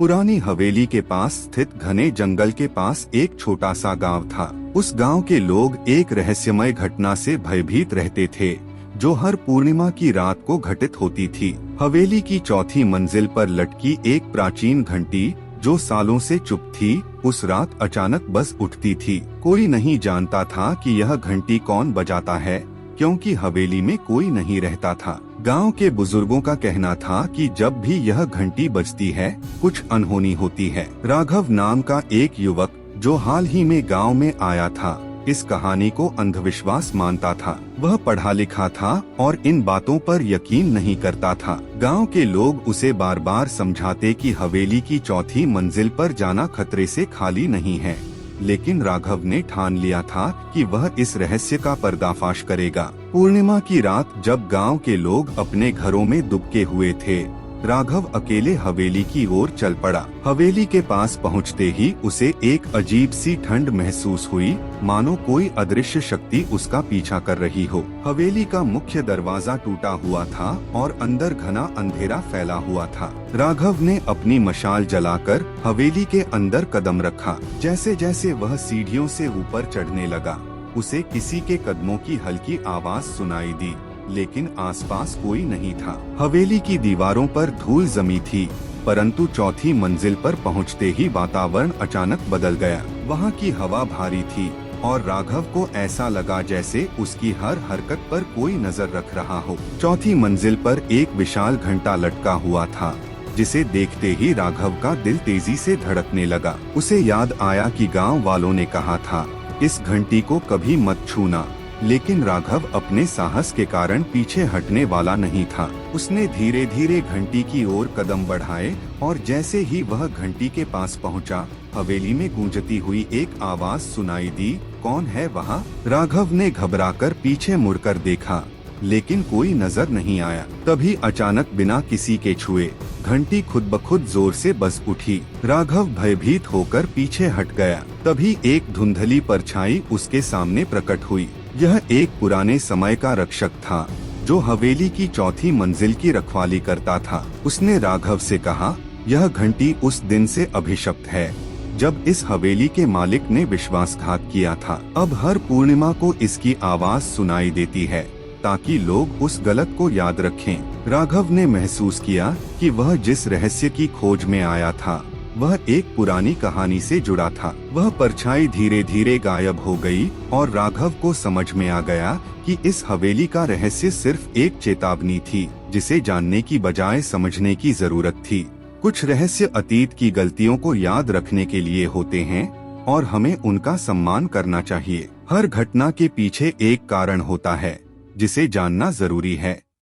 पुरानी हवेली के पास स्थित घने जंगल के पास एक छोटा सा गांव था। उस गांव के लोग एक रहस्यमय घटना से भयभीत रहते थे, जो हर पूर्णिमा की रात को घटित होती थी। हवेली की चौथी मंजिल पर लटकी एक प्राचीन घंटी, जो सालों से चुप थी, उस रात अचानक बज उठती थी। कोई नहीं जानता था कि यह घंटी कौन बजाता है, क्योंकि हवेली में कोई नहीं रहता था। गांव के बुजुर्गों का कहना था कि जब भी यह घंटी बजती है, कुछ अनहोनी होती है। राघव नाम का एक युवक, जो हाल ही में गांव में आया था, इस कहानी को अंधविश्वास मानता था। वह पढ़ा लिखा था और इन बातों पर यकीन नहीं करता था। गांव के लोग उसे बार बार समझाते कि हवेली की चौथी मंजिल पर जाना खतरे से खाली नहीं है, लेकिन राघव ने ठान लिया था कि वह इस रहस्य का पर्दाफाश करेगा। पूर्णिमा की रात जब गांव के लोग अपने घरों में दुबके हुए थे, राघव अकेले हवेली की ओर चल पड़ा। हवेली के पास पहुंचते ही उसे एक अजीब सी ठंड महसूस हुई, मानो कोई अदृश्य शक्ति उसका पीछा कर रही हो। हवेली का मुख्य दरवाजा टूटा हुआ था और अंदर घना अंधेरा फैला हुआ था। राघव ने अपनी मशाल जलाकर हवेली के अंदर कदम रखा। जैसे जैसे वह सीढ़ियों से ऊपर चढ़ने लगा, उसे किसी के कदमों की हल्की आवाज सुनाई दी, लेकिन आसपास कोई नहीं था। हवेली की दीवारों पर धूल जमी थी, परंतु चौथी मंजिल पर पहुंचते ही वातावरण अचानक बदल गया। वहां की हवा भारी थी और राघव को ऐसा लगा जैसे उसकी हर हरकत पर कोई नजर रख रहा हो। चौथी मंजिल पर एक विशाल घंटा लटका हुआ था, जिसे देखते ही राघव का दिल तेजी से धड़कने लगा। उसे याद आया कि गांव वालों ने कहा था, इस घंटी को कभी मत छूना, लेकिन राघव अपने साहस के कारण पीछे हटने वाला नहीं था। उसने धीरे धीरे घंटी की ओर कदम बढ़ाए और जैसे ही वह घंटी के पास पहुंचा, हवेली में गूंजती हुई एक आवाज सुनाई दी, कौन है वहाँ? राघव ने घबराकर पीछे मुड़कर देखा, लेकिन कोई नजर नहीं आया। तभी अचानक बिना किसी के छुए घंटी खुद ब खुद जोर से बज उठी। राघव भयभीत होकर पीछे हट गया। तभी एक धुंधली परछाई उसके सामने प्रकट हुई। यह एक पुराने समय का रक्षक था, जो हवेली की चौथी मंजिल की रखवाली करता था। उसने राघव से कहा, यह घंटी उस दिन से अभिशप्त है जब इस हवेली के मालिक ने विश्वासघात किया था। अब हर पूर्णिमा को इसकी आवाज सुनाई देती है, ताकि लोग उस गलत को याद रखें। राघव ने महसूस किया कि वह जिस रहस्य की खोज में आया था, वह एक पुरानी कहानी से जुड़ा था। वह परछाई धीरे धीरे गायब हो गई और राघव को समझ में आ गया कि इस हवेली का रहस्य सिर्फ एक चेतावनी थी, जिसे जानने की बजाय समझने की जरूरत थी। कुछ रहस्य अतीत की गलतियों को याद रखने के लिए होते हैं और हमें उनका सम्मान करना चाहिए। हर घटना के पीछे एक कारण होता है, जिसे जानना जरूरी है।